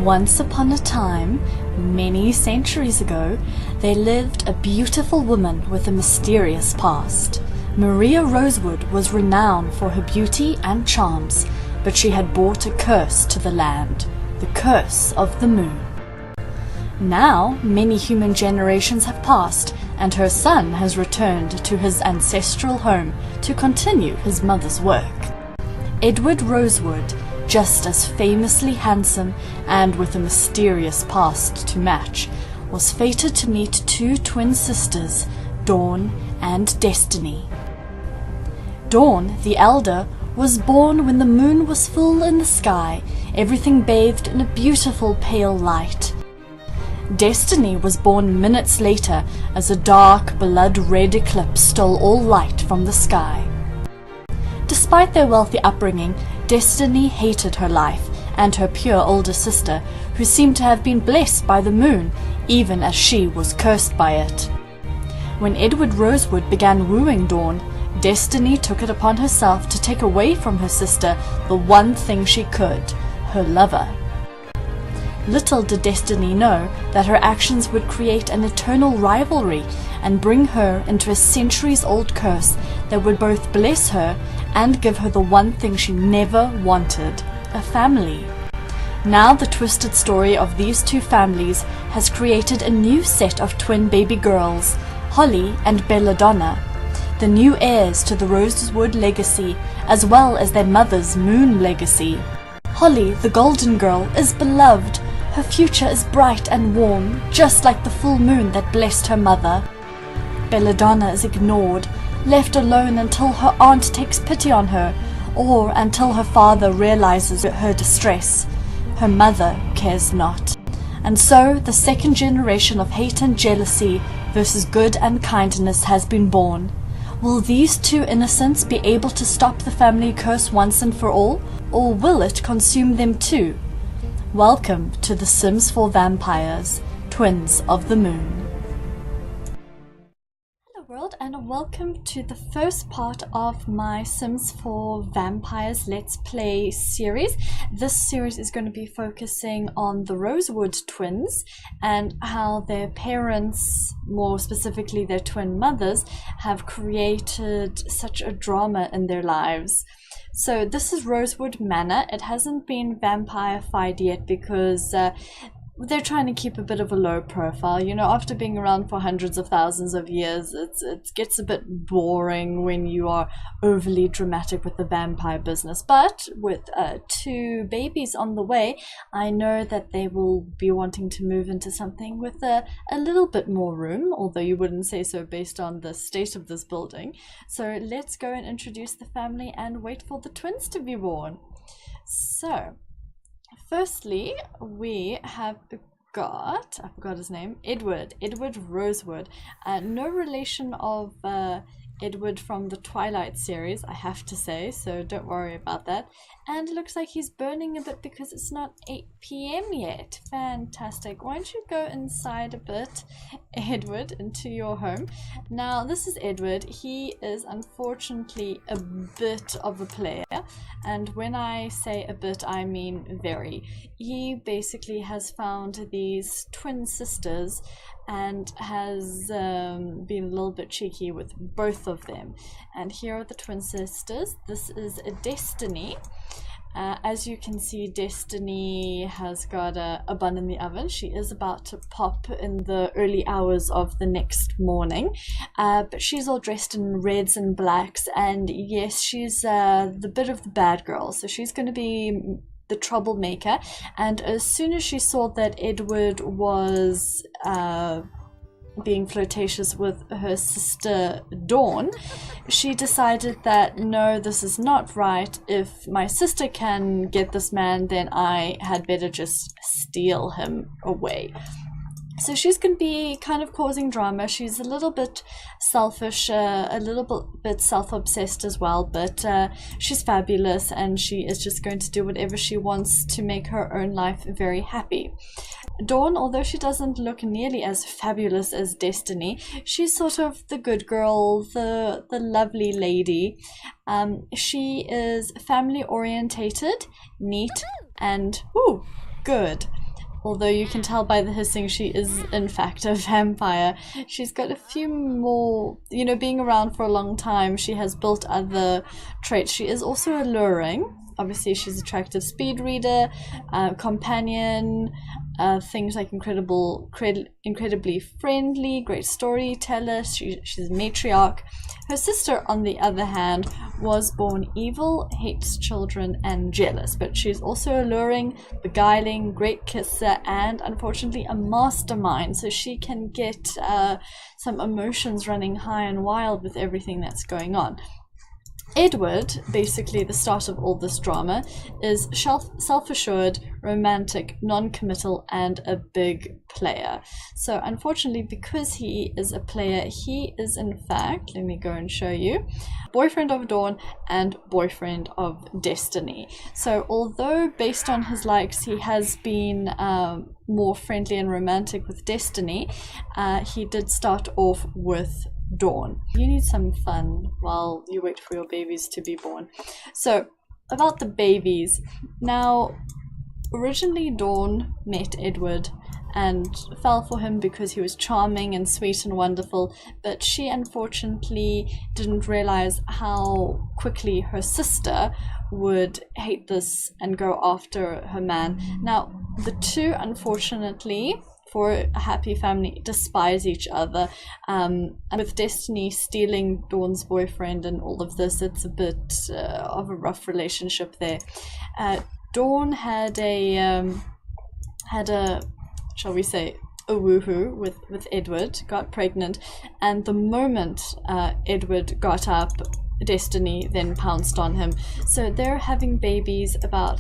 Once upon a time, many centuries ago, there lived a beautiful woman with a mysterious past. Maria Rosewood was renowned for her beauty and charms, but she had brought a curse to the land, the curse of the moon. Now, many human generations have passed, and her son has returned to his ancestral home to continue his mother's work. Edward Rosewood, just as famously handsome and with a mysterious past to match, was fated to meet two twin sisters, Dawn and Destiny. Dawn, the elder, was born when the moon was full in the sky, everything bathed in a beautiful pale light. Destiny was born minutes later as a dark blood-red eclipse stole all light from the sky. Despite their wealthy upbringing, Destiny hated her life and her pure older sister, who seemed to have been blessed by the moon, even as she was cursed by it. When Edward Rosewood began wooing Dawn, Destiny took it upon herself to take away from her sister the one thing she could, her lover. Little did Destiny know that her actions would create an eternal rivalry and bring her into a centuries-old curse that would both bless her and give her the one thing she never wanted, a family. Now the twisted story of these two families has created a new set of twin baby girls, Holly and Belladonna, the new heirs to the Rosewood legacy, as well as their mother's moon legacy. Holly, the golden girl, is beloved. Her future is bright and warm, just like the full moon that blessed her mother. Belladonna is ignored, left alone until her aunt takes pity on her, or until her father realizes her distress. Her mother cares not. And so the second generation of hate and jealousy versus good and kindness has been born. Will these two innocents be able to stop the family curse once and for all, or will it consume them too? Welcome to The Sims 4 Vampires, Twins of the Moon. Hello world, and welcome to the first part of my Sims 4 Vampires Let's Play series. This series is going to be focusing on the Rosewood twins and how their parents, more specifically their twin mothers, have created such a drama in their lives. So this is Rosewood Manor. It hasn't been vampirified yet because they're trying to keep a bit of a low profile. You know, after being around for hundreds of thousands of years, it gets a bit boring when you are overly dramatic with the vampire business. But with two babies on the way, I know that they will be wanting to move into something with a little bit more room, although you wouldn't say so based on the state of this building. So let's go and introduce the family and wait for the twins to be born. So firstly, we have got, I forgot his name, Edward Rosewood. No relation of Edward from the Twilight series, I have to say, so don't worry about that. And it looks like he's burning a bit because it's not 8 p.m. yet. Fantastic. Why don't you go inside a bit, Edward, into your home. Now, this is Edward. He is unfortunately a bit of a player. And when I say a bit, I mean very. He basically has found these twin sisters and has been a little bit cheeky with both of them. And here are the twin sisters. This is Destiny. As you can see, Destiny has got a bun in the oven. She is about to pop in the early hours of the next morning, but she's all dressed in reds and blacks, and yes, she's the bit of the bad girl, so she's going to be the troublemaker. And as soon as she saw that Edward was being flirtatious with her sister Dawn, she decided that no, this is not right. If my sister can get this man, then I had better just steal him away. So she's going to be kind of causing drama. She's a little bit selfish, a little bit self-obsessed as well, but she's fabulous, and she is just going to do whatever she wants to make her own life very happy. Dawn, although she doesn't look nearly as fabulous as Destiny, she's sort of the good girl, the lovely lady. She is family orientated, neat, and good. although you can tell by the hissing she is in fact a vampire. She's got a few more, you know, being around for a long time, she has built other traits. She is also alluring. Obviously, she's attractive speed reader, companion, things like incredibly friendly, great storyteller. She's a matriarch. Her sister, on the other hand, was born evil, hates children, and jealous. But she's also alluring, beguiling, great kisser, and unfortunately a mastermind. So she can get some emotions running high and wild with everything that's going on. Edward, basically the start of all this drama, is self-assured, romantic, non-committal, and a big player. So unfortunately, because he is a player, he is in fact, let me go and show you, boyfriend of Dawn and boyfriend of Destiny. So although based on his likes he has been more friendly and romantic with Destiny, he did start off with Dawn. You need some fun while you wait for your babies to be born. So about the babies. Now, originally Dawn met Edward and fell for him because he was charming and sweet and wonderful, but she unfortunately didn't realize how quickly her sister would hate this and go after her man. Now, the two, unfortunately, for a happy family, despise each other, and with Destiny stealing Dawn's boyfriend and all of this, it's a bit of a rough relationship there. Dawn had a shall we say, a woohoo with Edward, got pregnant, and the moment Edward got up, Destiny then pounced on him. So they're having babies about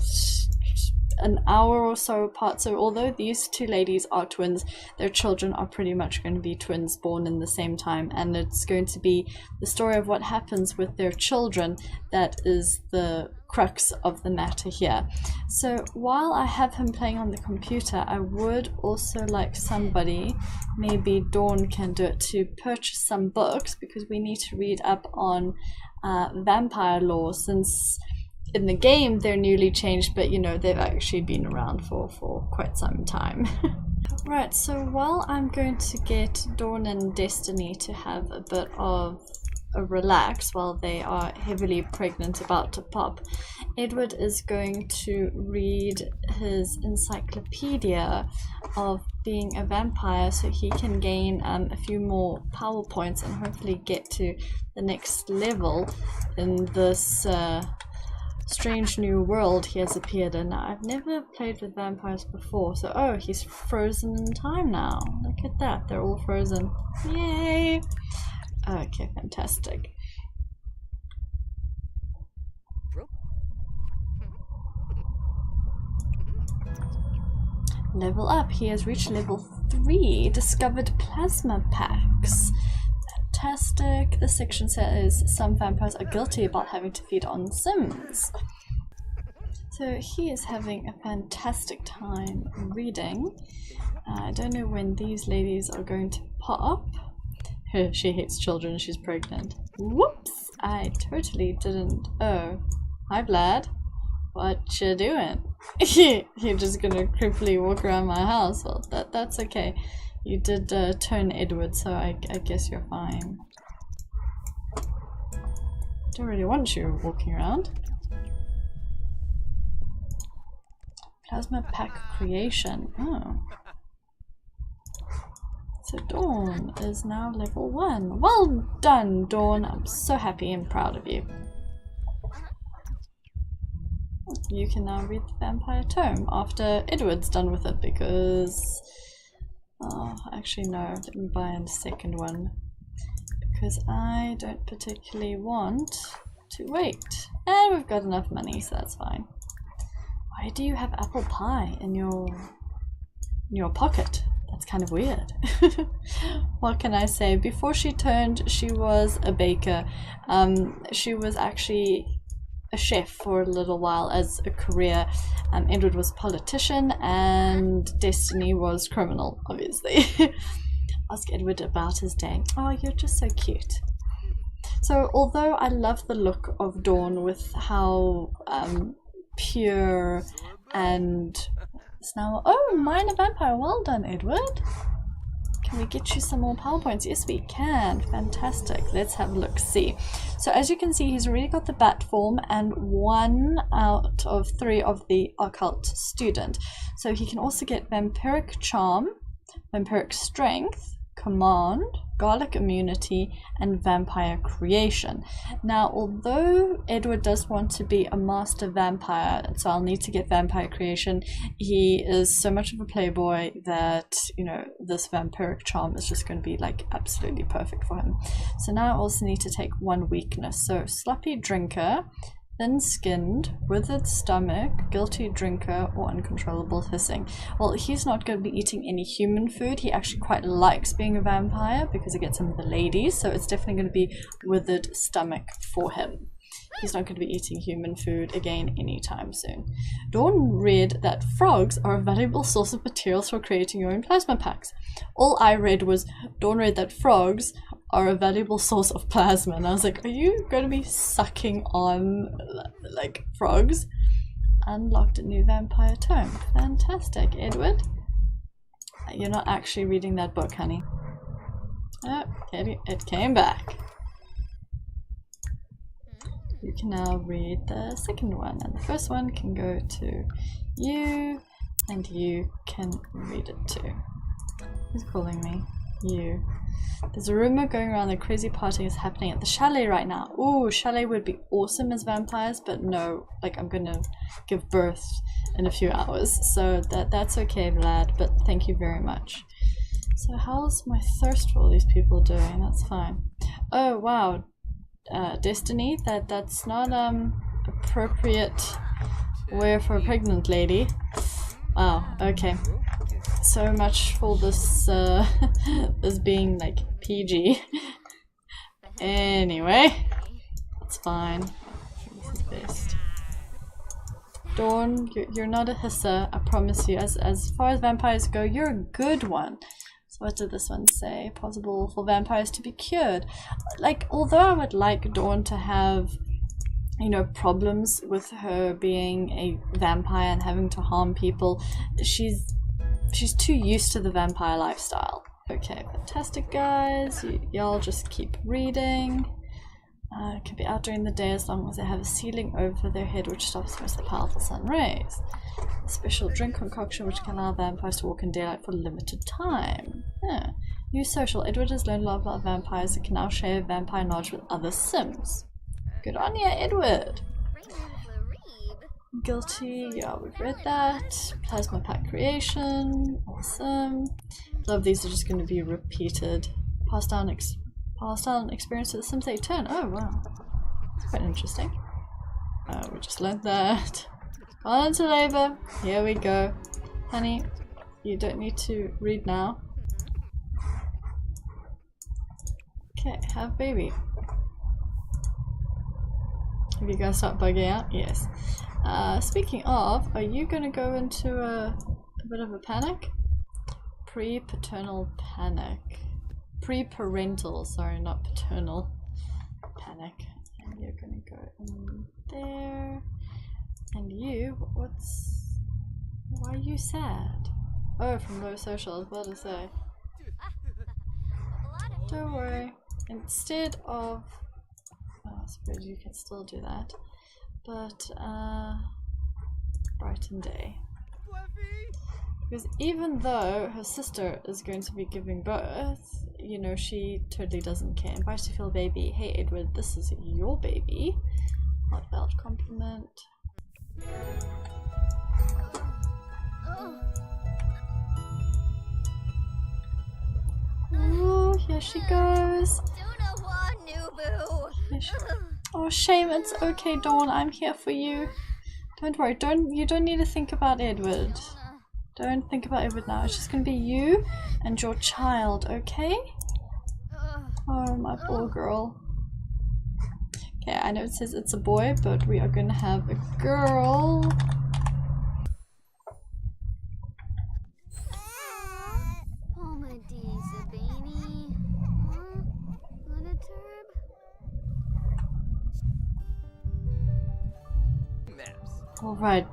an hour or so apart. So although these two ladies are twins, their children are pretty much going to be twins born in the same time, and it's going to be the story of what happens with their children that is the crux of the matter here. So while I have him playing on the computer, I would also like somebody, maybe Dawn can do it, to purchase some books, because we need to read up on vampire lore, since in the game they're newly changed, but you know, they've actually been around for quite some time. Right, so while I'm going to get Dawn and Destiny to have a bit of a relax while they are heavily pregnant about to pop, Edward is going to read his encyclopedia of being a vampire so he can gain a few more power points and hopefully get to the next level in this strange new world he has appeared in. Now, I've never played with vampires before, so oh, he's frozen in time now. Look at that, they're all frozen. Yay! Okay, fantastic. Level up. He has reached level 3. Discovered plasma packs. Fantastic. This section says some vampires are guilty about having to feed on Sims. So he is having a fantastic time reading. I don't know when these ladies are going to pop. She hates children, she's pregnant. Whoops! I totally didn't. Oh. Hi, Vlad. What you doing? You're just gonna creepily walk around my house. Well, that's okay. You did turn Edward, so I guess you're fine. Don't really want you walking around. Plasma pack creation. Oh. So Dawn is now level 1. Well done, Dawn. I'm so happy and proud of you. You can now read the Vampire Tome after Edward's done with it, because... oh, actually no, let me buy a second one. Because I don't particularly want to wait. And we've got enough money, so that's fine. Why do you have apple pie in your pocket? That's kind of weird. What can I say? Before she turned, she was a baker. She was actually a chef for a little while as a career. Edward was politician and Destiny was criminal, obviously. Ask Edward about his day. Oh, you're just so cute. So although I love the look of Dawn with how pure and It's now, oh, minor vampire. Well done, Edward. Can we get you some more PowerPoints? Yes, we can. Fantastic. Let's have a look. See. So as you can see, he's already got the bat form and 1 out of 3 of the occult student. So he can also get vampiric charm, vampiric strength, command, garlic immunity, and vampire creation. Now, although Edward does want to be a master vampire, so I'll need to get vampire creation, he is so much of a playboy that, you know, this vampiric charm is just going to be like absolutely perfect for him. So now I also need to take 1 weakness. So sloppy drinker, thin-skinned, withered stomach, guilty drinker, or uncontrollable hissing. Well, he's not going to be eating any human food. He actually quite likes being a vampire because he gets some of the ladies, so it's definitely going to be withered stomach for him. He's not going to be eating human food again anytime soon. Dawn read that frogs are a valuable source of materials for creating your own plasma packs. All I read was, Dawn read that frogs are a valuable source of plasma, and I was like, are you going to be sucking on like frogs? Unlocked a new vampire tome. Fantastic. Edward, you're not actually reading that book, honey. Oh, it came back. You can now read the second one, and the first one can go to you, and you can read it too. Who's calling me? You. There's a rumor going around that crazy party is happening at the chalet right now. Ooh, chalet would be awesome as vampires, but no, like I'm gonna give birth in a few hours, so that's okay, Vlad, but thank you very much. So how's my thirst for all these people doing? That's fine. Oh wow, Destiny, that's not appropriate wear for a pregnant lady. Wow, okay. So much for this this being like PG. Anyway, it's fine. This is best. Dawn, you're not a hisser, I promise you. As far as vampires go, you're a good one. So what did this one say? Possible for vampires to be cured. Like, although I would like Dawn to have, you know, problems with her being a vampire and having to harm people, she's too used to the vampire lifestyle. Okay, fantastic guys. Y'all just keep reading. Can be out during the day as long as they have a ceiling over their head which stops most of the powerful sun rays. A special drink concoction which can allow vampires to walk in daylight for a limited time. Yeah. New social. Edward has learned a lot about vampires and can now share vampire knowledge with other Sims. Good on ya, Edward! Guilty, yeah, we've read that. Plasma pack creation, awesome. Love these are just going to be repeated. Pass down experience to the Sims 8 turn. Oh wow, that's quite interesting. We just learned that. On to labor. Here we go, honey. You don't need to read now. Okay, have baby. Have you guys start bugging out? Yes. Speaking of, are you gonna go into a bit of a panic? Pre-paternal panic. Pre-parental, sorry, not paternal panic. And you're gonna go in there. And you, why are you sad? Oh, from low social, I was about to say. Don't worry. Instead of, oh, I suppose you can still do that. But, brighten day. Because even though her sister is going to be giving birth, you know, she totally doesn't care. Invite to feel baby. Hey Edward, this is your baby. Heartfelt compliment. Oh, here she goes. Here she Oh, shame. It's okay, Dawn. I'm here for you. Don't worry. You don't need to think about Edward. Don't think about Edward now. It's just gonna be you and your child, okay? Oh, my poor girl. Okay, I know it says it's a boy, but we are gonna have a girl. Alright,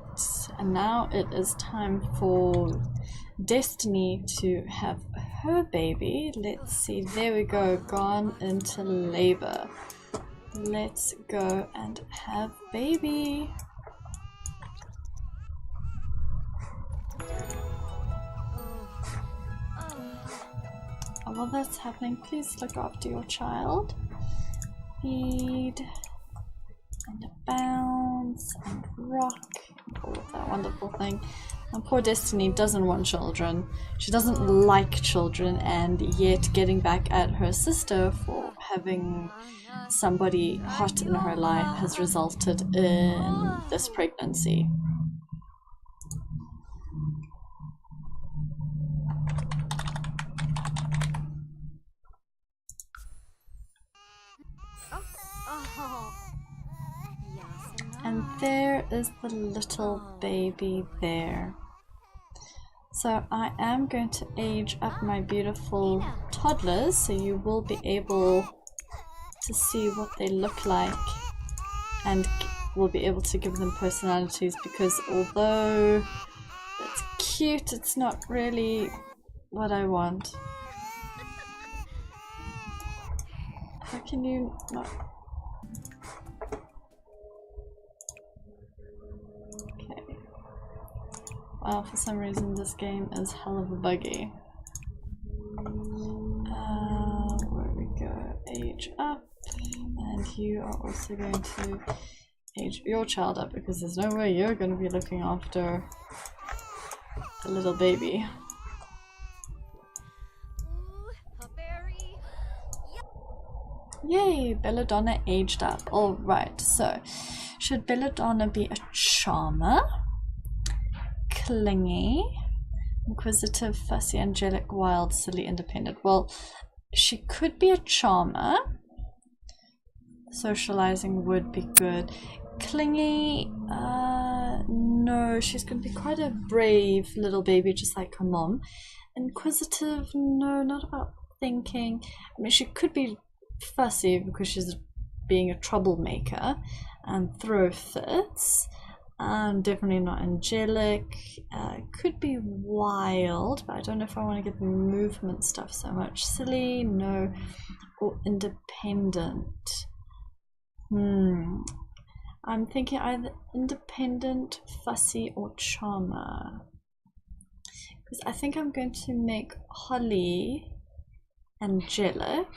And now it is time for Destiny to have her baby. Let's see, there we go, gone into labor. Let's go and have baby. While that's happening, please look after your child. Feed and bounce and rock and all of that wonderful thing. And poor Destiny doesn't want children. She doesn't like children, and yet getting back at her sister for having somebody hot in her life has resulted in this pregnancy. And there is the little baby there. So I am going to age up my beautiful toddlers, so you will be able to see what they look like and will be able to give them personalities, because although it's cute, it's not really what I want. How can you not? Okay. Wow, for some reason this game is hell of a buggy. Where we go? Age up. And you are also going to age your child up, because there's no way you're going to be looking after a little baby. Yay! Belladonna aged up. Alright, so should Belladonna be a charmer? Clingy? Inquisitive, fussy, angelic, wild, silly, independent. Well, she could be a charmer. Socializing would be good. Clingy? No, she's going to be quite a brave little baby, just like her mom. Inquisitive? No, not about thinking. I mean, she could be fussy because she's being a troublemaker and throw fits. Definitely not angelic. Could be wild, but I don't know if I want to get the movement stuff so much. Silly? No. Or independent? I'm thinking either independent, fussy, or charmer. Because I think I'm going to make Holly angelic.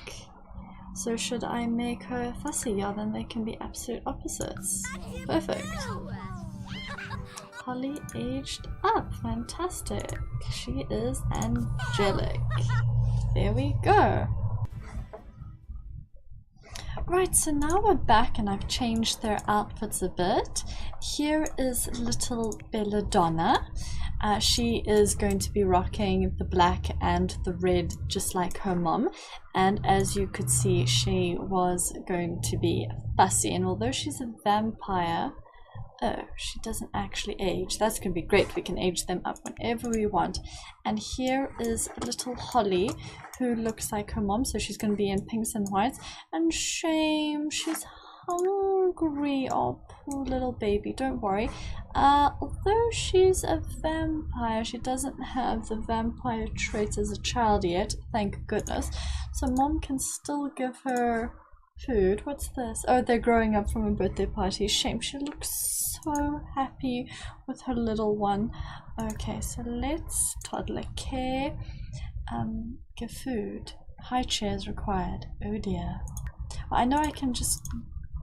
So should I make her fussy? Yeah, then they can be absolute opposites. Perfect. Holly aged up. Fantastic. She is angelic. There we go. Right, so now we're back and I've changed their outfits a bit. Here is little Belladonna. She is going to be rocking the black and the red just like her mom, and as you could see, she was going to be fussy, and although she's a vampire, she doesn't actually age. That's going to be great. We can age them up whenever we want. And here is little Holly, who looks like her mom, so she's going to be in pinks and whites. And shame, she's hungry. Oh, poor little baby. Don't worry. Although she's a vampire, she doesn't have the vampire traits as a child yet, thank goodness. So mom can still give her food. What's this? Oh, they're growing up from a birthday party. Shame, she looks so happy with her little one. Okay, so let's toddler care. Give food. High chairs required. Oh dear. Well, I know I can just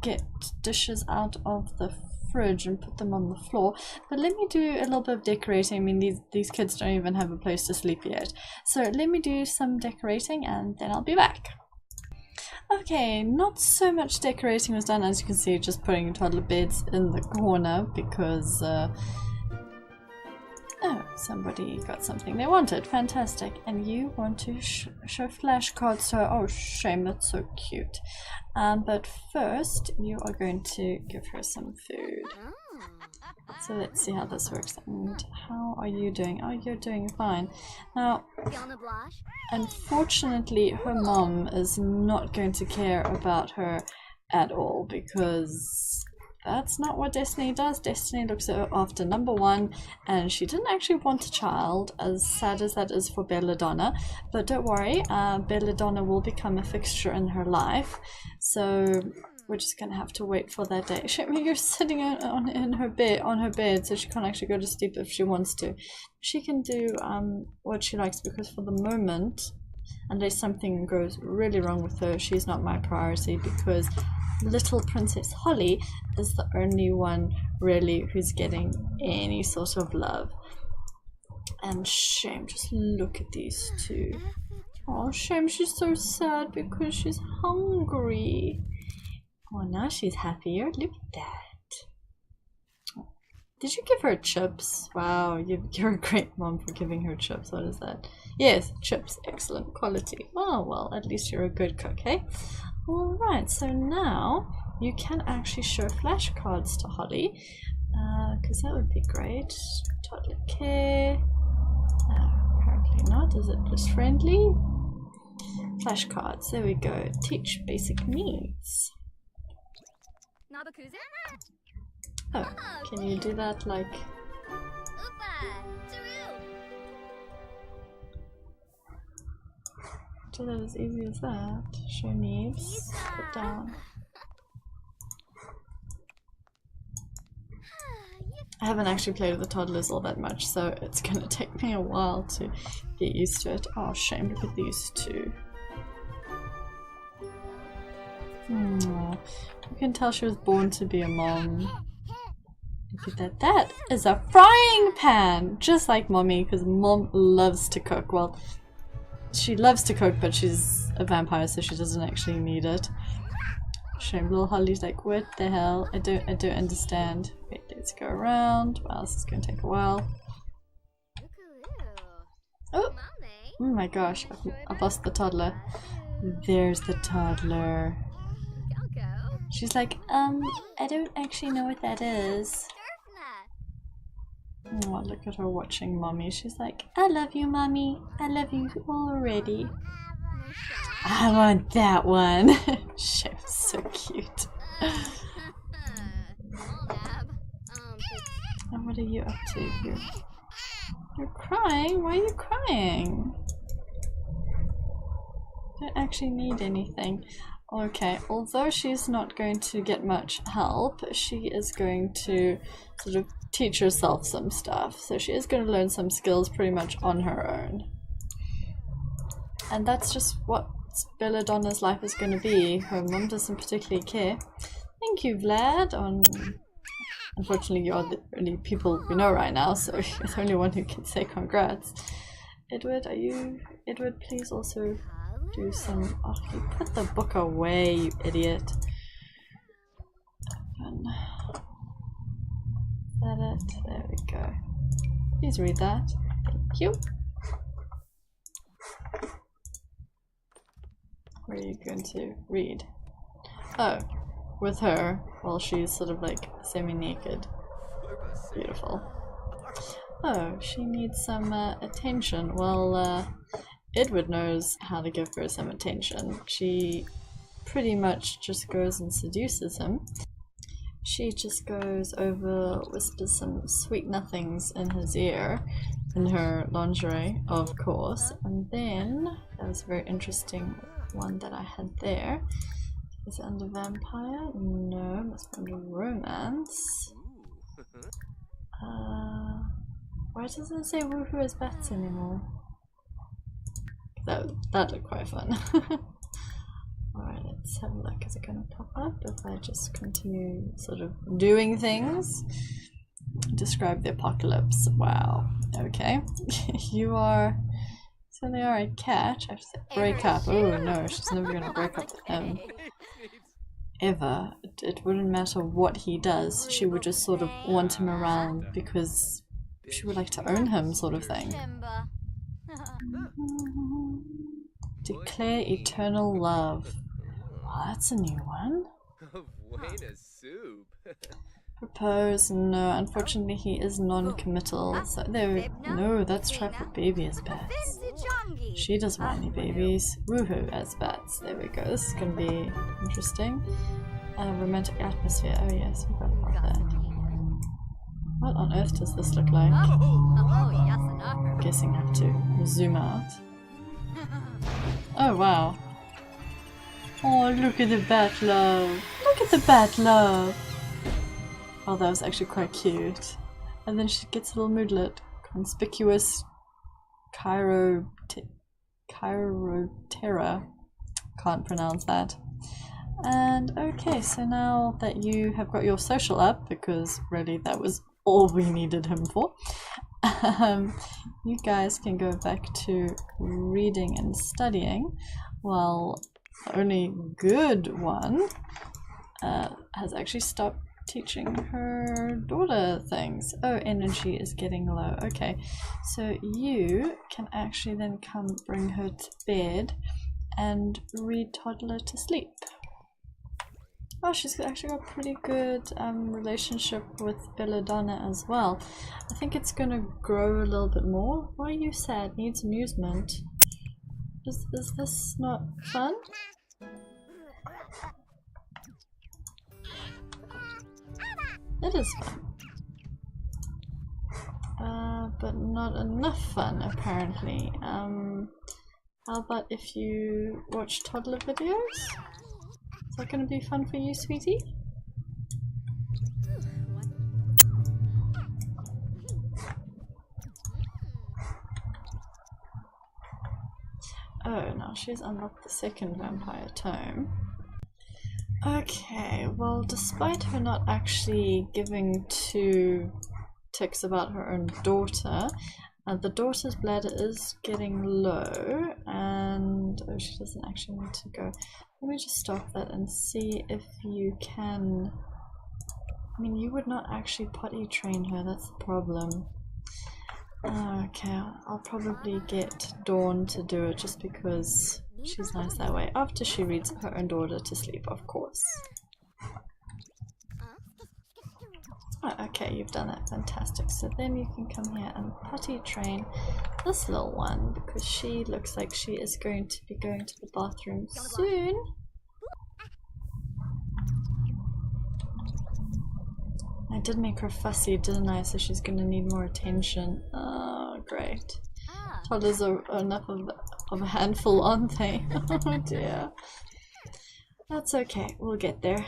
get dishes out of the fridge and put them on the floor, but let me do a little bit of decorating. I mean, these kids don't even have a place to sleep yet. So let me do some decorating and then I'll be back. Okay, not so much decorating was done, as you can see, just putting toddler beds in the corner because oh, somebody got something they wanted. Fantastic. And you want to show flashcards, so oh shame, that's so cute. But first you are going to give her some food. So let's see how this works. And how are you doing? Oh, you're doing fine. Now, unfortunately, her mom is not going to care about her at all because that's not what Destiny does. Destiny looks after number one, and she didn't actually want a child, as sad as that is for Belladonna. But don't worry, Belladonna will become a fixture in her life. So we're just gonna have to wait for that day. You're sitting in her bed, so she can't actually go to sleep if she wants to. She can do what she likes, because for the moment, unless something goes really wrong with her, she's not my priority, because little Princess Holly is the only one really who's getting any sort of love. And Shame, just look at these two. Oh, Shame, she's so sad because she's hungry. Oh, now she's happier. Look at that. Did you give her chips? Wow, you're a great mom for giving her chips. What is that? Yes, chips. Excellent quality. Oh, well, at least you're a good cook, hey? Alright, so now you can actually show flashcards to Holly, because that would be great. Toddler care. Apparently not. Is it just friendly? Flashcards. There we go. Teach basic needs. Oh, can you do that like... Do that as easy as that. Show needs. Put down. I haven't actually played with the toddlers all that much, so it's gonna take me a while to get used to it. Oh, Shame, look at these two. You can tell she was born to be a mom. Look at that. That is a frying pan! Just like Mommy, because Mom loves to cook. Well, she loves to cook, but she's a vampire, so she doesn't actually need it. Shame, little Holly's like, what the hell? I don't understand. Wait, let's go around. Wow, this is gonna take a while. Oh my gosh, I've lost the toddler. There's the toddler. She's like, I don't actually know what that is. Oh, look at her watching Mommy. She's like, I love you, Mommy. I love you already. I want that one. She's so cute. And what are you up to here? You're crying? Why are you crying? Don't actually need anything. Okay, although she's not going to get much help, she is going to sort of teach herself some stuff. So she is going to learn some skills pretty much on her own. And that's just what Belladonna's life is going to be. Her mom doesn't particularly care. Thank you, Vlad. Unfortunately, you're the only people we know right now, so you're the only one who can say congrats. Edward, Edward, please also do some... Oh, you put the book away, you idiot. Open. Is that it? There we go. Please read that. Thank you. Where are you going to read? Oh, with her, while she's sort of like semi-naked. Beautiful. Oh, she needs some attention. Well, Edward knows how to give her some attention. She pretty much just goes and seduces him. She just goes over, whispers some sweet nothings in his ear, in her lingerie, of course. And then, that was a very interesting one that I had there. Is it under vampire? No, it must be under romance. Why doesn't it say woohoo as bats anymore? That looked quite fun. Alright, let's have a look. Is it going to pop up if I just continue sort of doing things? Describe the apocalypse. Wow. Okay. You are... So they are a catch. I have to say break up. Oh no, she's never going to break up with him. Ever. It wouldn't matter what he does. She would just sort of want him around because she would like to own him, sort of thing. Declare eternal love. Oh, that's a new one. Propose. No, unfortunately he is non-committal. So there. No, that's try for baby as bats. She does whiny babies. Woohoo as bats. There we go. This is gonna be interesting. romantic atmosphere. Oh yes, we forgot about that. What on earth does this look like? I'm guessing I have to zoom out. Oh wow. Oh, look at the bat love. Look at the bat love. Oh, that was actually quite cute. And then she gets a little moodlet. Conspicuous Chirotera. Can't pronounce that. And okay, so now that you have got your social up, because really that was all we needed him for, you guys can go back to reading and studying. Well, the only good one has actually stopped teaching her daughter things. Oh, energy is getting low. Okay, so you can actually then come bring her to bed and read toddler to sleep. Oh, she's actually got a pretty good relationship with Belladonna as well. I think it's gonna grow a little bit more. Why are you sad? Needs amusement. Is this not fun? It is fun. But not enough fun apparently. How about if you watch toddler videos? Is that going to be fun for you, sweetie? Oh, now she's unlocked the second vampire tome. Okay, well, despite her not actually giving two ticks about her own daughter, the daughter's bladder is getting low, and oh, she doesn't actually want to go. Let me just stop that and see if you can. I mean, you would not actually potty train her, that's the problem. Okay, I'll probably get Dawn to do it just because she's nice that way. After she reads her own daughter to sleep, of course. Oh, okay, you've done that. Fantastic. So then you can come here and potty train this little one because she looks like she is going to be going to the bathroom soon. I did make her fussy, didn't I? So she's going to need more attention. Oh, great. Toddlers are enough of a handful, aren't they? Oh dear. That's okay. We'll get there.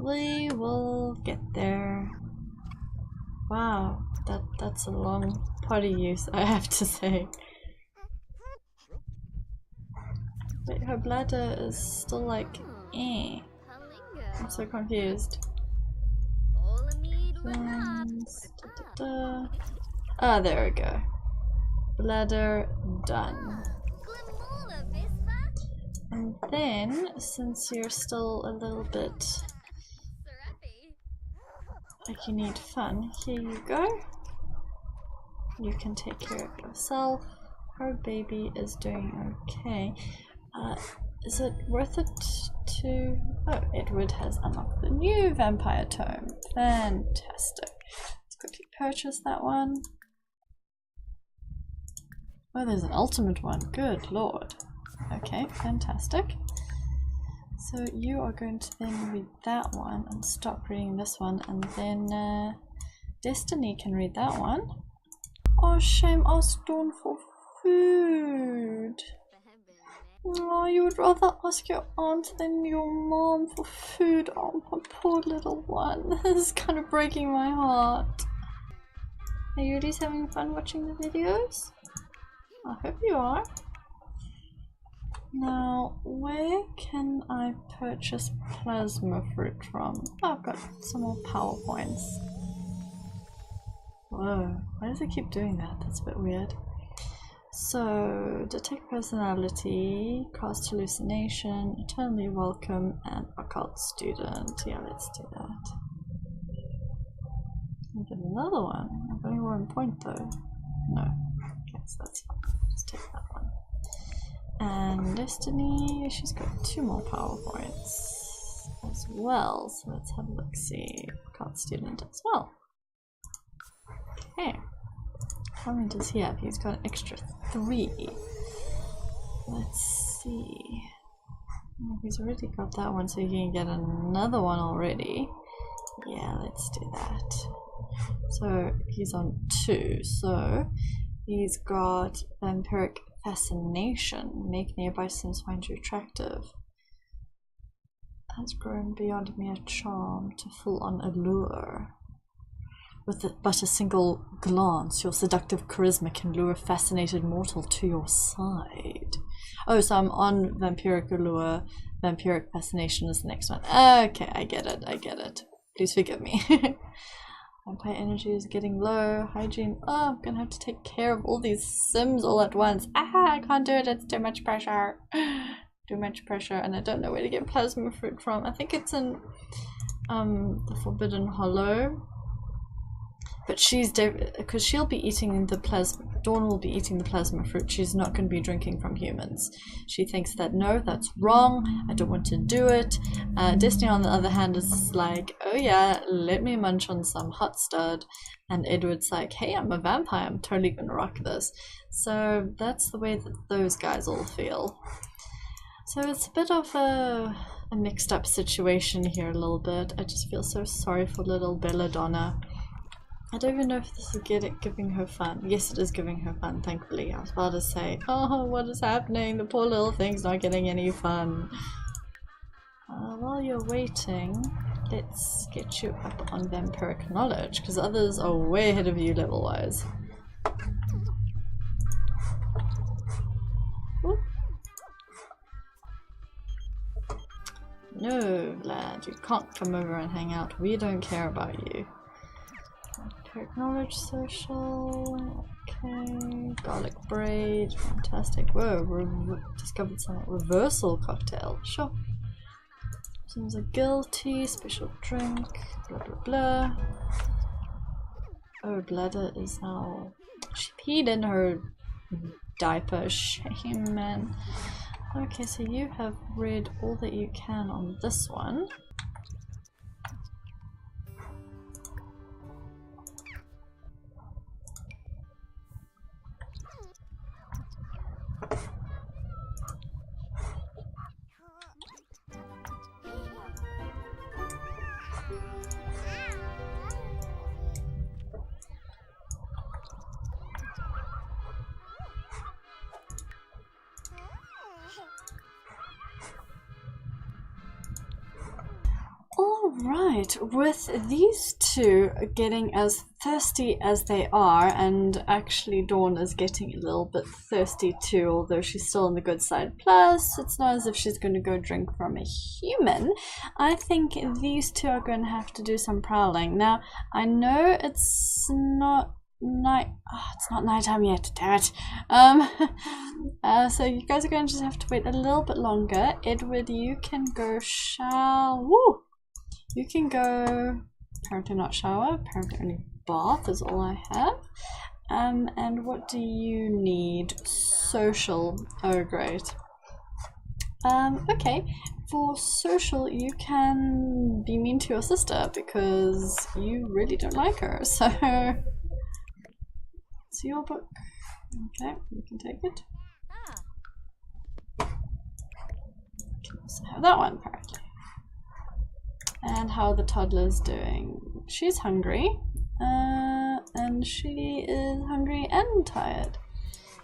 We will get there. Wow, that's a long potty use, I have to say. Wait, her bladder is still like, eh. I'm so confused. Ah, there we go. Bladder done. And then, since you're still a little bit like you need fun, here you go. You can take care of yourself. Her baby is doing okay. Is it worth it to... Oh, Edward has unlocked the new vampire tome. Fantastic. Let's quickly purchase that one. Oh, there's an ultimate one. Good lord. Okay, fantastic. So you are going to then read that one and stop reading this one, and then Destiny can read that one. Oh, shame, ask Dawn for food. Oh, you would rather ask your aunt than your mom for food. Oh, my poor little one. This is kind of breaking my heart. Are you really having fun watching the videos? I hope you are. Now, where can I purchase plasma fruit from? Oh, I've got some more PowerPoints. Whoa, why does it keep doing that? That's a bit weird. So, detect personality, cast hallucination, eternally welcome, and occult student. Yeah, let's do that. I'll get another one. I've only 1 point though. No. Okay, so that's fine. Just take that one. And Destiny, she's got 2 more PowerPoints as well. So let's have a look, see. Occult student as well. Okay. How many does he have? He's got an extra 3. Let's see. Oh, he's already got that one, so he can get another one already. Yeah, let's do that. So he's on 2, so he's got Vampiric Fascination. Make nearby Sims find you attractive. Has grown beyond mere charm to full-on allure. With but a single glance, your seductive charisma can lure a fascinated mortal to your side. Oh, so I'm on Vampiric Allure. Vampiric Fascination is the next one. Okay, I get it. Please forgive me. Vampire energy is getting low. Hygiene. Oh, I'm gonna have to take care of all these Sims all at once. Ah, I can't do it. It's too much pressure. Too much pressure, and I don't know where to get plasma fruit from. I think it's in the Forbidden Hollow. But she's because she'll be eating the plasma. Dawn will be eating the plasma fruit. She's not going to be drinking from humans. She thinks that no, that's wrong. I don't want to do it. Destiny, on the other hand, is like, oh yeah, let me munch on some hot stud. And Edward's like, hey, I'm a vampire. I'm totally going to rock this. So that's the way that those guys all feel. So it's a bit of a mixed up situation here a little bit. I just feel so sorry for little Belladonna. I don't even know if this is giving her fun. Yes, it is giving her fun, thankfully. I was about to say, oh, what is happening? The poor little thing's not getting any fun. While you're waiting, let's get you up on Vampiric Knowledge, because others are way ahead of you level-wise. No, lad, you can't come over and hang out. We don't care about you. Knowledge social, okay, garlic braid, fantastic. Whoa, discovered some reversal cocktail, sure. Seems a guilty, special drink, blah blah blah. Oh, bladder is now, she peed in her diaper, shame man. Okay, so you have read all that you can on this one. Alright, with these two getting as thirsty as they are, and actually Dawn is getting a little bit thirsty too, although she's still on the good side. Plus, it's not as if she's going to go drink from a human. I think these two are going to have to do some prowling. Now, I know it's not it's not nighttime yet, damn it. So you guys are going to just have to wait a little bit longer. Edward, you can go shower. You can go, apparently not shower, apparently only bath is all I have. And what do you need? Social. Oh, great. Okay, for social you can be mean to your sister because you really don't like her, so it's your book. Okay, you can take it. You can also have that one, apparently. And how are the toddlers doing? She's hungry, and she is hungry and tired.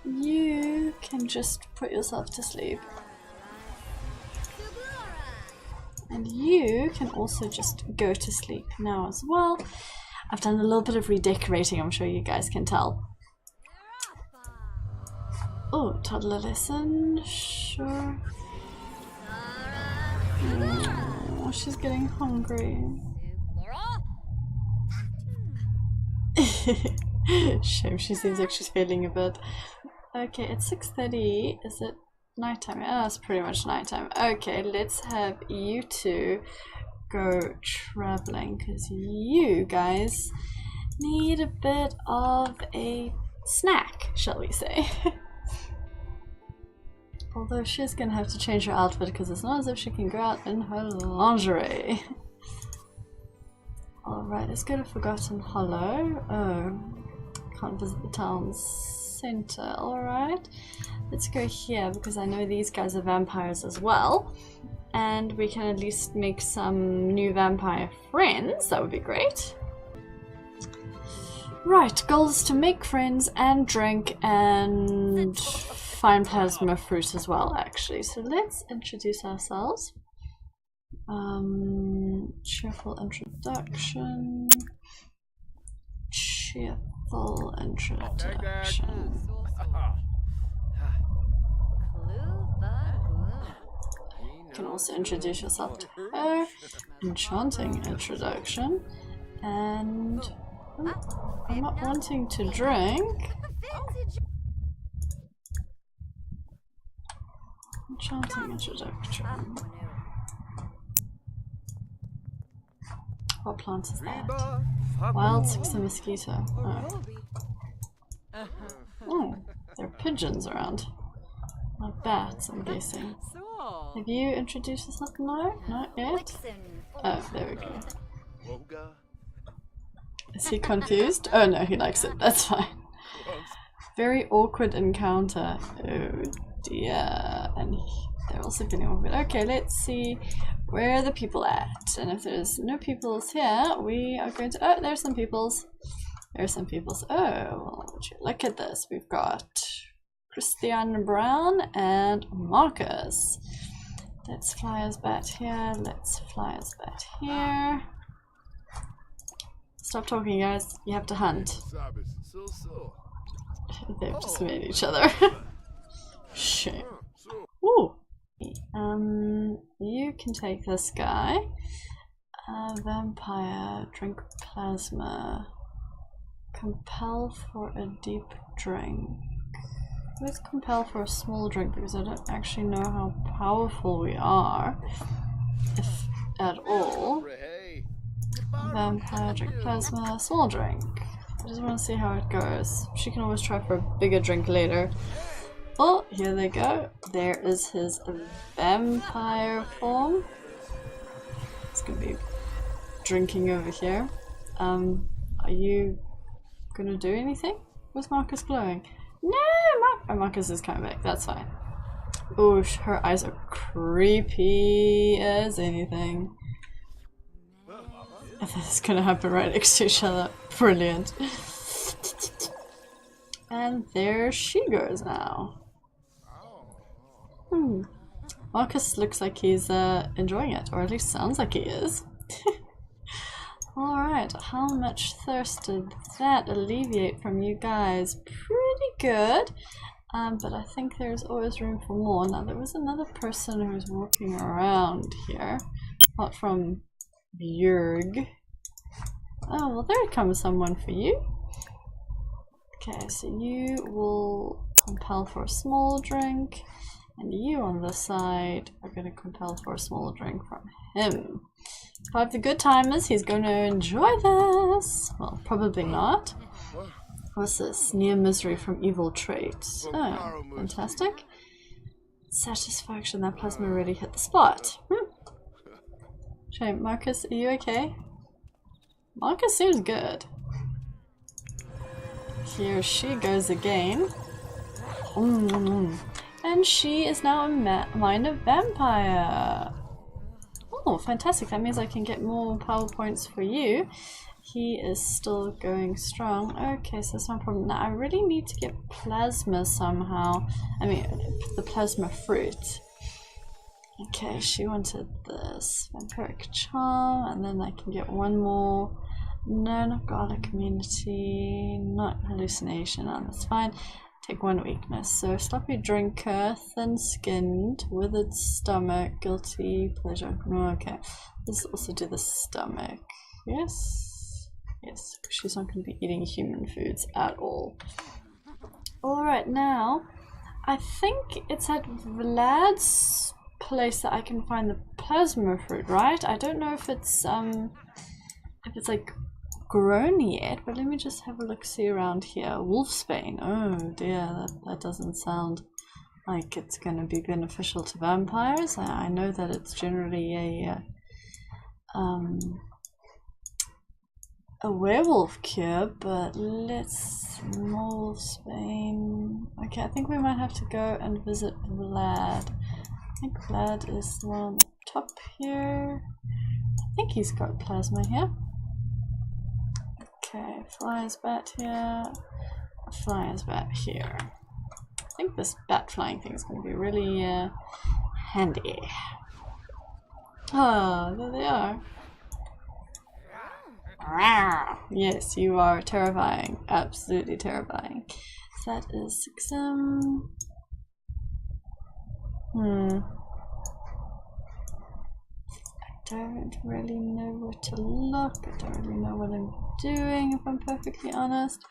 You can just put yourself to sleep. And you can also just go to sleep now as well. I've done a little bit of redecorating, I'm sure you guys can tell. Oh, toddler lesson, sure. Oh, she's getting hungry. Shame, she seems like she's failing a bit. Okay, it's 6:30. Is it nighttime? Oh, it's pretty much nighttime. Okay, let's have you two go traveling because you guys need a bit of a snack, shall we say. Although she's gonna have to change her outfit because it's not as if she can go out in her lingerie. Alright, let's go to Forgotten Hollow. Oh, can't visit the town center. Alright, let's go here because I know these guys are vampires as well. And we can at least make some new vampire friends. That would be great. Right, goal is to make friends and drink and find plasma fruit as well, actually. So let's introduce ourselves. Cheerful introduction. Cheerful introduction. You can also introduce yourself to her. Enchanting introduction. And I'm not wanting to drink. Enchanting introduction. What plant is that? Wild 6 mosquito. Oh, there are pigeons around. Like bats, I'm guessing. Have you introduced yourself? No? Not yet? Oh, there we go. Is he confused? Oh no, he likes it. That's fine. Very awkward encounter. Oh dear. And they're also getting awkward. Okay, let's see where are the people at. And if there's no peoples here, we are going to... Oh, there's some peoples. There's some peoples. Oh, well, would you look at this. We've got Christian Brown and Marcus. Let's fly us bat here. Let's fly us bat here. Stop talking, guys. You have to hunt. They've just made each other. Shame. Ooh. You can take this guy. Vampire, drink plasma. Compel for a deep drink. Let's compel for a small drink because I don't actually know how powerful we are, if at all. Vampire, drink plasma, small drink. I just want to see how it goes. She can always try for a bigger drink later. Oh, here they go. There is his vampire form. It's gonna be drinking over here. Are you gonna do anything? Where's Marcus glowing? No, Marcus is coming back. That's fine. Oh, her eyes are creepy as anything. This is gonna happen right next to each other. Brilliant. And there she goes now. Marcus looks like he's enjoying it, or at least sounds like he is. Alright, how much thirst did that alleviate from you guys? Pretty good. But I think there's always room for more. Now there was another person who was walking around here. Apart from Björg. Oh, well there comes someone for you. Okay, so you will compel for a small drink. And you on this side are going to compel for a small drink from him. If I have the good timers, he's going to enjoy this. Well, probably not. What's this? Near misery from evil traits. Oh, fantastic. Satisfaction, that plasma already hit the spot. Shame. Marcus, are you okay? Marcus seems good. Here she goes again. And she is now a minor vampire. Oh, fantastic. That means I can get more power points for you. He is still going strong. Okay, so that's no problem. Now I really need to get plasma somehow. I mean, the plasma fruit. Okay, she wanted this. Vampiric charm, and then I can get one more. No, not garlic immunity, not hallucination. Oh, that's fine. Take one weakness. So sloppy drinker, thin-skinned, withered stomach, guilty pleasure. Oh, okay. Let's also do the stomach. Yes? Yes, she's not going to be eating human foods at all. Alright, now I think it's at Vlad's place that I can find the plasma fruit, right? I don't know if it's like grown yet, but let me just have a look see around here. Wolfsbane. Oh dear, that doesn't sound like it's going to be beneficial to vampires. I know that it's generally a werewolf cure, but let's Mole Spain. Okay, I think we might have to go and visit Vlad. I think Vlad is the one on the top here. I think he's got plasma here. Okay, flyer's bat here. Flyer's bat here. I think this bat flying thing is going to be really handy. Oh, there they are. Yes, you are terrifying. Absolutely terrifying. So that is 6 I don't really know where to look. I don't really know what I'm doing, if I'm perfectly honest.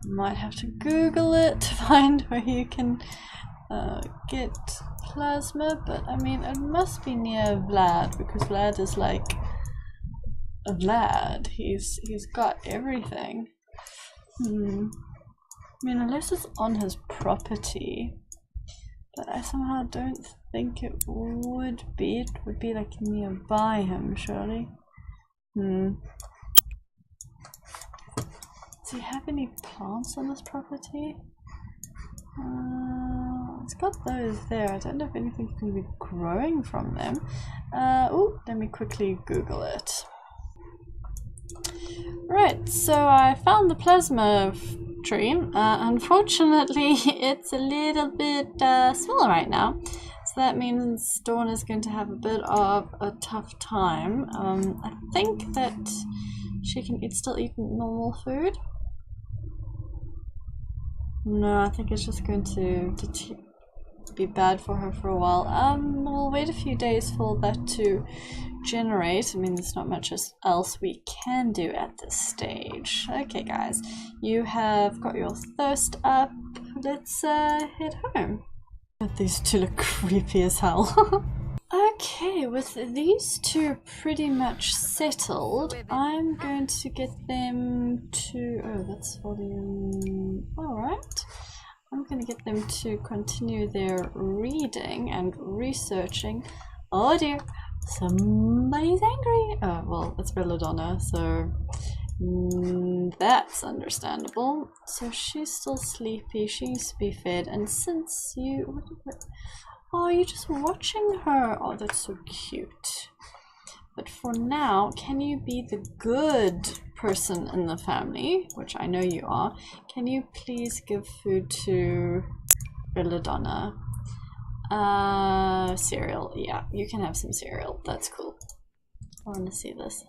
I might have to Google it to find where you can get plasma, but I mean, it must be near Vlad, because Vlad is like a Vlad. He's got everything. I mean, unless it's on his property, but I somehow don't think it would be. It would be like nearby him, surely. Does he have any plants on this property? It's got those there. I don't know if anything's going to be growing from them. Oh, let me quickly Google it. Right, so I found the plasma tree. Unfortunately, it's a little bit small right now. So that means Dawn is going to have a bit of a tough time. I think that she can still eat normal food. No, I think it's just going to be bad for her for a while. We'll wait a few days for that to generate. I mean, there's not much else we can do at this stage. Okay, guys, you have got your thirst up. Let's head home. These two look creepy as hell. Okay, with these two pretty much settled, I'm going to get them to... Oh, that's volume... Alright. I'm going to get them to continue their reading and researching. Oh dear, somebody's angry. Oh, well, it's Belladonna, so that's understandable. So she's still sleepy, she needs to be fed, and since you... Oh, you're just watching her. Oh, that's so cute. But for now, can you be the good person in the family, which I know you are? Can you please give food to Belladonna? Cereal. Yeah, you can have some cereal. That's cool. I want to see this.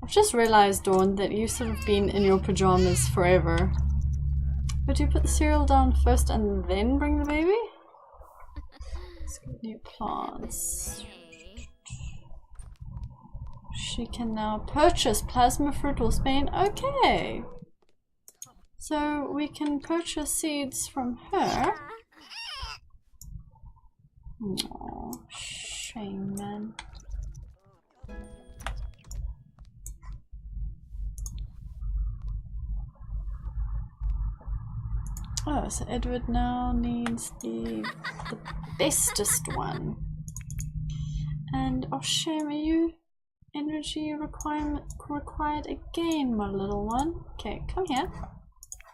I've just realized, Dawn, that you've sort of been in your pajamas forever. Would you put the cereal down first and then bring the baby? Let's get new plants. She can now purchase plasma fruit or Spain. Okay. So we can purchase seeds from her. Aww, shame, man. Oh, so Edward now needs the bestest one. And oh shame, are you energy required again, my little one? Okay, come here.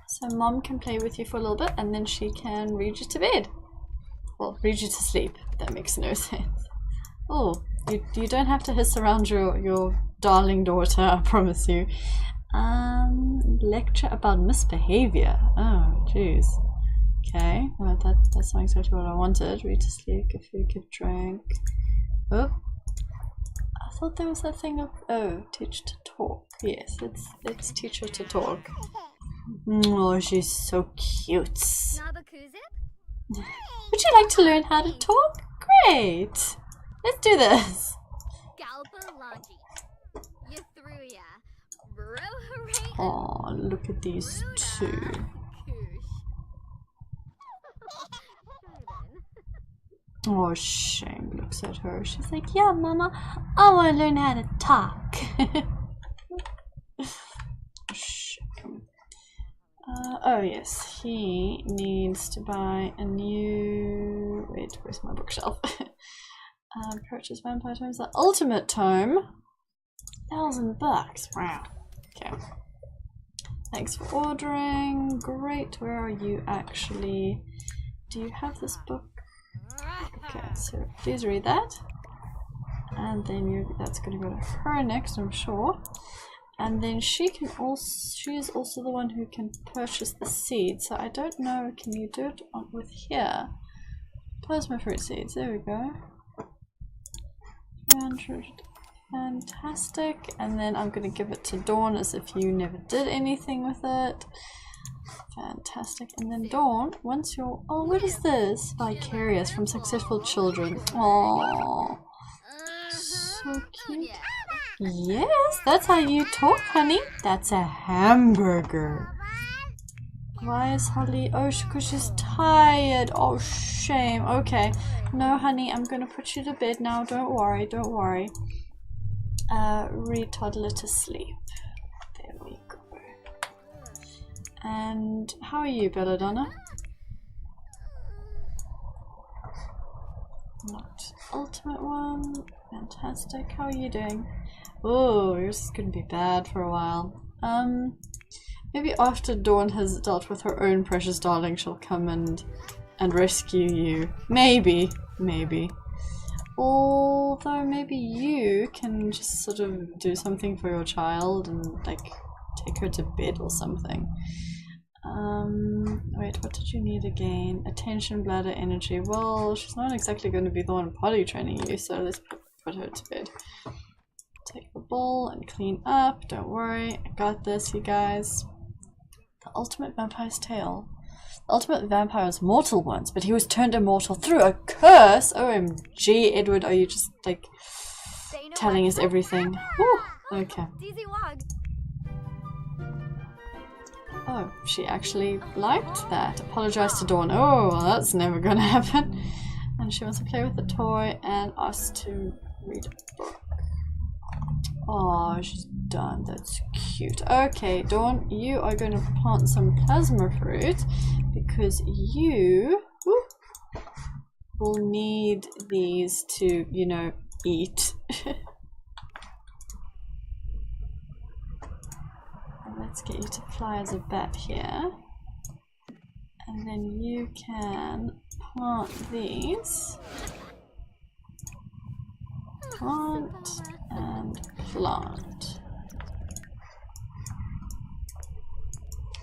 So Mom can play with you for a little bit and then she can read you to bed. Well, read you to sleep. That makes no sense. Oh, you don't have to hiss around your darling daughter, I promise you. Lecture about misbehavior. Oh, jeez. Okay, well, that's not exactly what I wanted. Read to sleep, give food, give drink. Oh, I thought there was that thing of teach to talk. Yes, let's teach her to talk. Oh, she's so cute. Would you like to learn how to talk? Great. Let's do this. Oh, look at these two. Oh, Shane looks at her. She's like, yeah, Mama, I want to learn how to talk. Shame. Oh, yes, he needs to buy a new... Wait, where's my bookshelf? Purchase vampire tomes. The ultimate tome. $1,000. Wow. Okay. Thanks for ordering. Great. Where are you actually? Do you have this book? Okay, so please read that. And then that's going to go to her next, I'm sure. And then she is also the one who can purchase the seeds. So I don't know, can you do it with here? Plasma fruit seeds, there we go. 300. Fantastic. And then I'm going to give it to Dawn as if you never did anything with it. Fantastic. And then Dawn, once you're... Oh, what is this? Vicarious from successful children. Oh, so cute. Yes, that's how you talk, honey. That's a hamburger. Why is Holly... Oh, because she's tired. Oh, shame. Okay. No, honey, I'm going to put you to bed now. Don't worry, don't worry. Read toddler to sleep. There we go. And how are you, Belladonna? Not ultimate one. Fantastic. How are you doing? Oh, yours is going to be bad for a while. Maybe after Dawn has dealt with her own precious darling, she'll come and rescue you. Maybe. Although maybe you can just sort of do something for your child and like take her to bed or something. Wait, what did you need again? Attention, bladder, energy. Well, she's not exactly going to be the one potty training you, so let's put her to bed. Take the bowl and clean up. Don't worry, I got this, you guys. The ultimate vampire's tale. The ultimate vampire was mortal once, but he was turned immortal through a curse. OMG, Edward, are you just like telling us everything? Whew. Okay. Oh, she actually liked that. Apologized to Dawn. Oh, well, that's never gonna happen. And she wants to play with the toy and us to read a book. Oh, she's done. That's cute. Okay, Dawn, you are going to plant some plasma fruit because you will need these to, you know, eat. Let's get you to fly as a bat here. And then you can plant these. Plant and plant.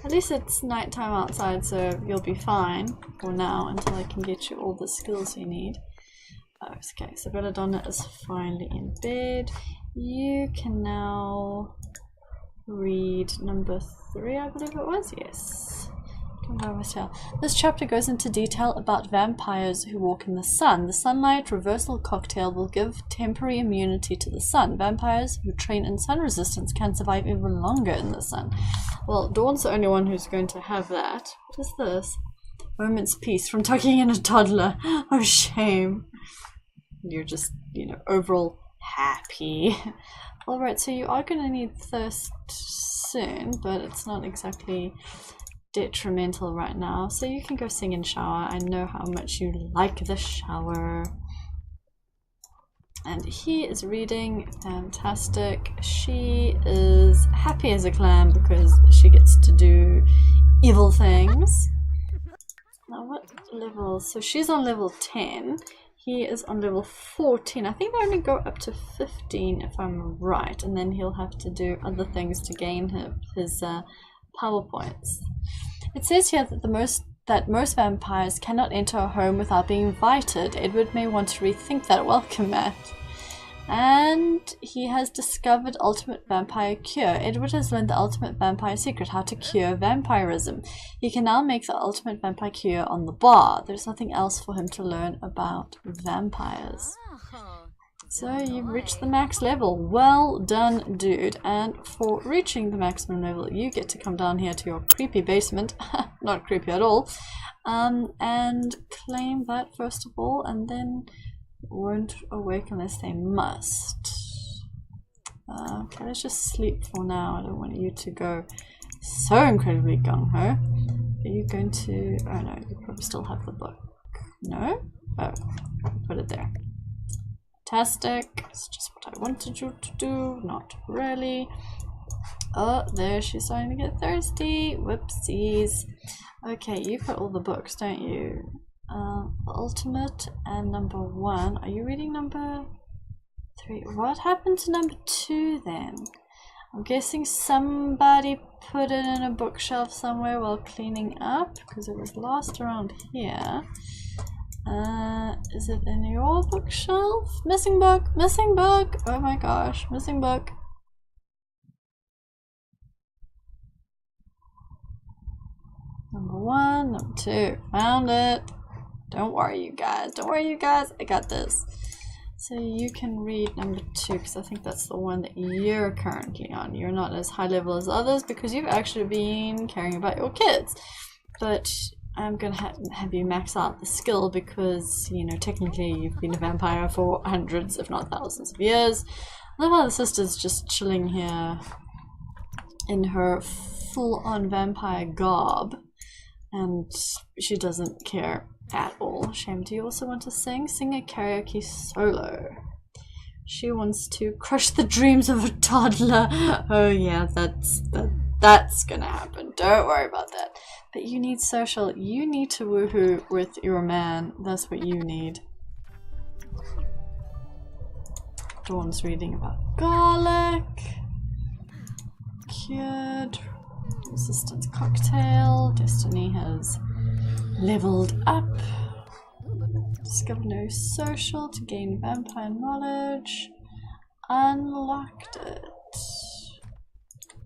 At least it's nighttime outside, so you'll be fine for now until I can get you all the skills you need. Okay, so Belladonna is finally in bed. You can now read number 3, I believe it was. Yes. This chapter goes into detail about vampires who walk in the sun. The sunlight reversal cocktail will give temporary immunity to the sun. Vampires who train in sun resistance can survive even longer in the sun. Well, Dawn's the only one who's going to have that. What is this? Moment's peace from tucking in a toddler. Oh, shame. You're just, you know, overall happy. Alright, so you are going to need thirst soon, but it's not exactly detrimental right now, so you can go sing and shower. I know how much you like the shower. And he is reading. Fantastic. She is happy as a clam because she gets to do evil things. Now what level? So she's on level 10. He is on level 14. I think they only go up to 15 if I'm right, and then he'll have to do other things to gain his power points. It says here that most vampires cannot enter a home without being invited. Edward may want to rethink that welcome mat. And he has discovered ultimate vampire cure. Edward has learned the ultimate vampire secret, how to cure vampirism. He can now make the ultimate vampire cure on the bar. There's nothing else for him to learn about vampires. So you've reached the max level. Well done, dude. And for reaching the maximum level, you get to come down here to your creepy basement. Not creepy at all. And claim that first of all, and then won't awake unless they must. Okay, let's just sleep for now. I don't want you to go so incredibly gung-ho. Are you going to... Oh no, you probably still have the book. No? Oh, put it there. Fantastic. It's just what I wanted you to do. Not really. Oh, there she's starting to get thirsty. Whoopsies. Okay, you put all the books, don't you? The ultimate and number 1. Are you reading number 3? What happened to number 2 then? I'm guessing somebody put it in a bookshelf somewhere while cleaning up because it was lost around here. Is it in your bookshelf? Missing book! Missing book! Oh my gosh, missing book. Number 1, number 2. Found it. Don't worry, you guys. Don't worry, you guys. I got this. So you can read number 2 because I think that's the one that you're currently on. You're not as high level as others because you've actually been caring about your kids. But I'm going to have you max out the skill because, you know, technically you've been a vampire for hundreds, if not thousands of years. I love how the sister's just chilling here in her full-on vampire garb. And she doesn't care at all. Shame, do you also want to sing? Sing a karaoke solo. She wants to crush the dreams of a toddler. Oh yeah, that's gonna happen. Don't worry about that. But you need social. You need to woohoo with your man. That's what you need. Dawn's reading about garlic. Cured. Resistance cocktail. Destiny has leveled up. Discovered no social to gain vampire knowledge. Unlocked it.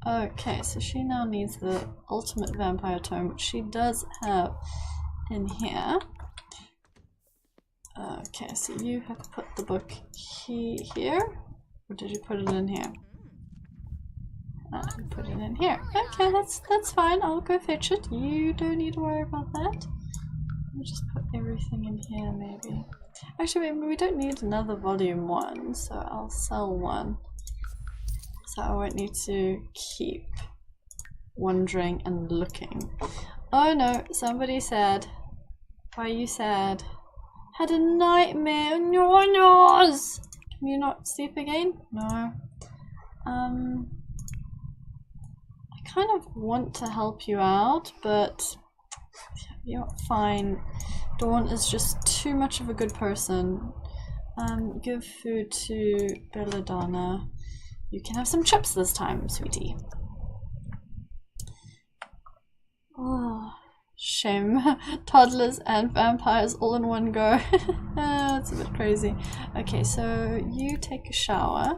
Okay, so she now needs the ultimate vampire tome, which she does have in here. Okay, so you have put the book here, or did you put it in here? Put it in here. Okay, that's fine. I'll go fetch it. You don't need to worry about that. I'll just put everything in here, maybe. Actually, we don't need another volume 1, so I'll sell one. So I won't need to keep wondering and looking. Oh no, somebody said. Why are you sad? Had a nightmare. No. Can you not sleep again? No. I kind of want to help you out, but you're fine. Dawn is just too much of a good person. Give food to Belladonna. You can have some chips this time, sweetie. Oh, shame. Toddlers and vampires all in one go. That's a bit crazy. Okay, so you take a shower.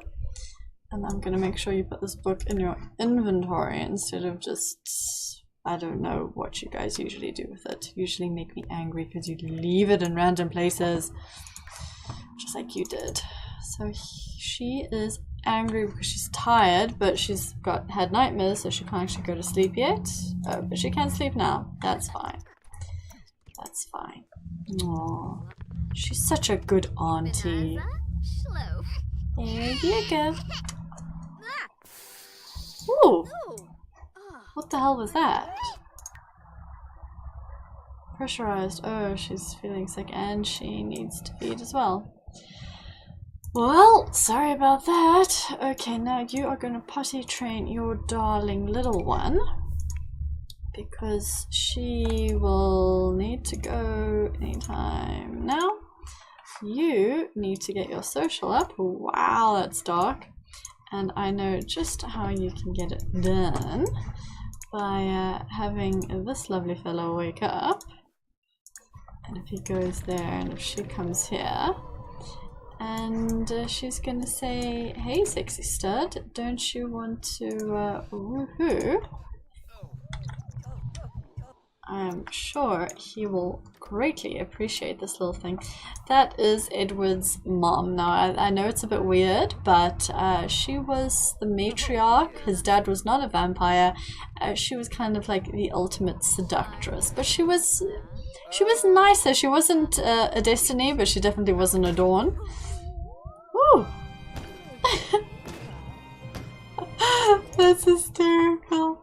And I'm gonna make sure you put this book in your inventory instead of just, I don't know what you guys usually do with it. Usually make me angry because you leave it in random places, just like you did. So she is angry because she's tired, but she's had nightmares, so she can't actually go to sleep yet. Oh, but she can sleep now. That's fine. That's fine. Aww. She's such a good auntie. There you go. Ooh! What the hell was that? Pressurized. Oh, she's feeling sick and she needs to feed as well. Well, sorry about that. Okay, now you are going to potty train your darling little one. Because she will need to go anytime now. You need to get your social up. Wow, that's dark. And I know just how you can get it done by having this lovely fellow wake up. And if he goes there and if she comes here and she's gonna say, hey sexy stud, don't you want to woohoo? I'm sure he will greatly appreciate this little thing. That is Edward's mom. Now, I know it's a bit weird, but she was the matriarch. His dad was not a vampire. She was kind of like the ultimate seductress, but she was nicer. She wasn't a Destiny, but she definitely wasn't a Dawn. Woo! That's hysterical.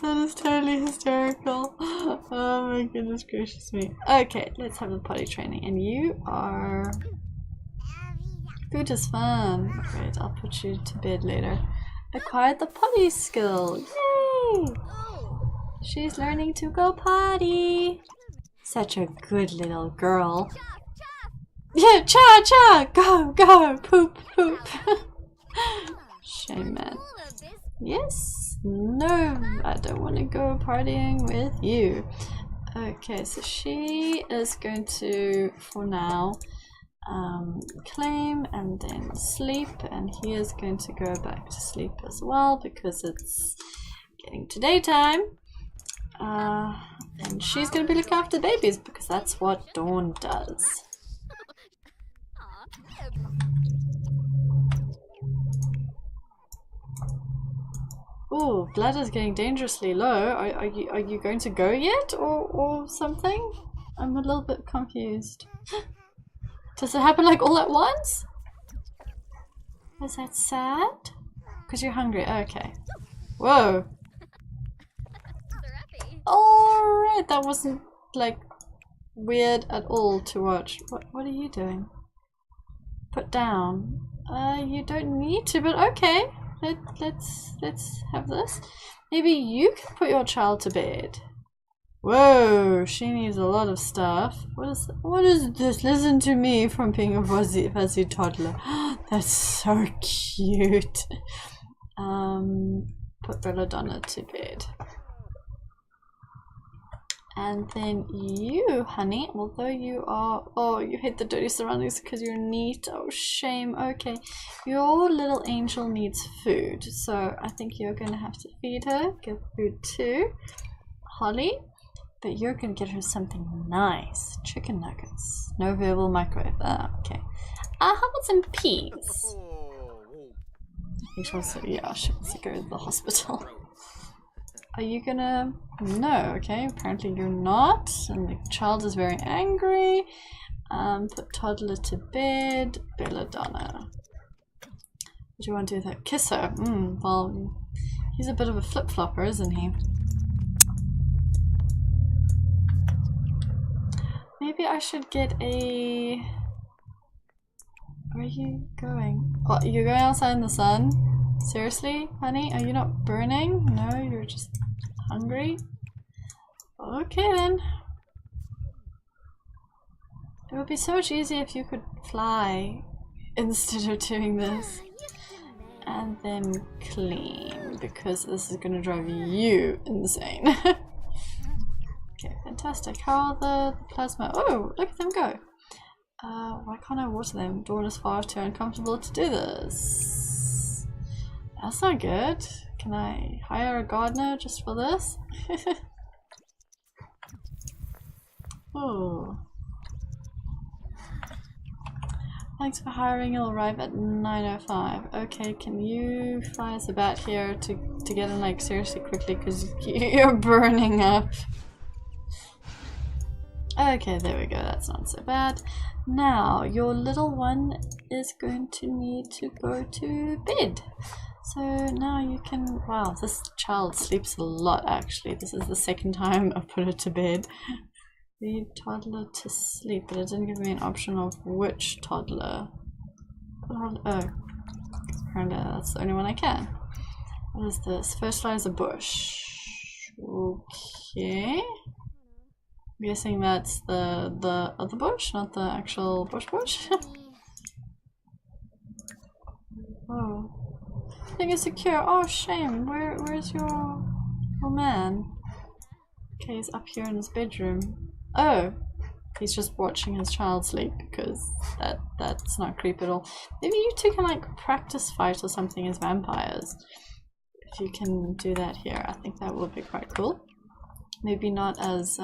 That is totally hysterical. Oh my goodness gracious me. Okay, let's have the potty training. And you are Food is fun. Wait, I'll put you to bed later. Acquired the potty skill. Yay! She's learning to go potty. Such a good little girl. Yeah, cha cha! Go, go! Poop, poop. Shame, man. Yes? No, I don't want to go partying with you. Okay, so she is going to, for now, claim and then sleep, and he is going to go back to sleep as well because it's getting to daytime. And she's going to be looking after babies because that's what Dawn does. Ooh, blood is getting dangerously low. Are you going to go yet or something? I'm a little bit confused. Does it happen like all at once? Is that sad? Because you're hungry. Okay. Whoa. Alright, that wasn't like weird at all to watch. What are you doing? Put down. You don't need to, but okay. Let's have this. Maybe you can put your child to bed. Whoa, she needs a lot of stuff. What is this? Listen to me from being a fuzzy toddler. That's so cute. Put Belladonna to bed. And then you, honey, although you are, oh, you hate the dirty surroundings because you're neat. Oh, shame. Okay, your little angel needs food, so I think you're gonna have to feed her. Give food to Holly, but you're gonna get her something nice. Chicken nuggets. No verbal microwave. Okay. How about some peas? I think she wants to, yeah, she wants to go to the hospital. Are you gonna? No, okay, apparently you're not. And the child is very angry. Put toddler to bed. Belladonna. What do you want to do with that? Kiss her. Well, he's a bit of a flip-flopper, isn't he? Maybe I should get a... Where are you going? What, you're going outside in the sun? Seriously, honey? Are you not burning? No, you're just hungry? Okay then. It would be so much easier if you could fly instead of doing this. And then clean, because this is going to drive you insane. Okay, fantastic. How are the plasma? Oh, look at them go. Why can't I water them? Dawn is far too uncomfortable to do this. That's not good. Can I hire a gardener just for this? Oh. Thanks for hiring. You'll arrive at 9:05. Okay, can you fly us about here to get in like seriously quickly because you're burning up. Okay, there we go. That's not so bad. Now, your little one is going to need to go to bed. So now you can... Wow, this child sleeps a lot actually. This is the second time I put her to bed. Leave toddler to sleep, but it didn't give me an option of which toddler. Oh, apparently that's the only one I can. What is this? First fly is a bush. Okay. I'm guessing that's the other bush, not the actual bush. Oh. Thing is secure. Oh, shame. Where's your man? Okay, he's up here in his bedroom. Oh, he's just watching his child sleep because that's not creepy at all. Maybe you two can like practice fight or something as vampires. If you can do that here, I think that would be quite cool. Maybe not as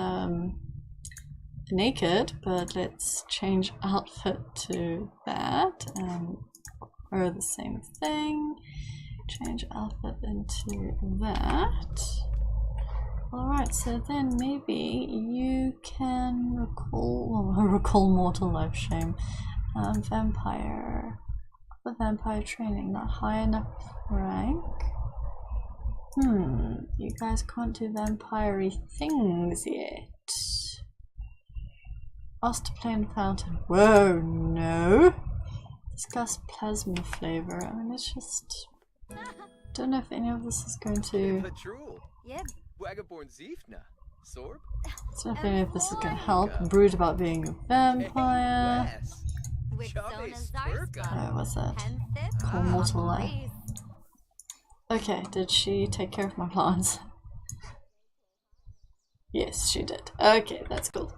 naked, but let's change outfit to that and wear the same thing. Change outfit into that. Alright, so then maybe you can recall mortal life, shame. Vampire. The vampire training, not high enough rank. You guys can't do vampire-y things yet. Asked to play in fountain. Whoa, no. Discuss plasma flavor. I mean, it's just... Don't know if any of this is going to... Don't know if any of this is going to help. Brood about being a vampire. Oh, what's that? Call mortal life. Okay, did she take care of my plants? Yes, she did. Okay, that's cool.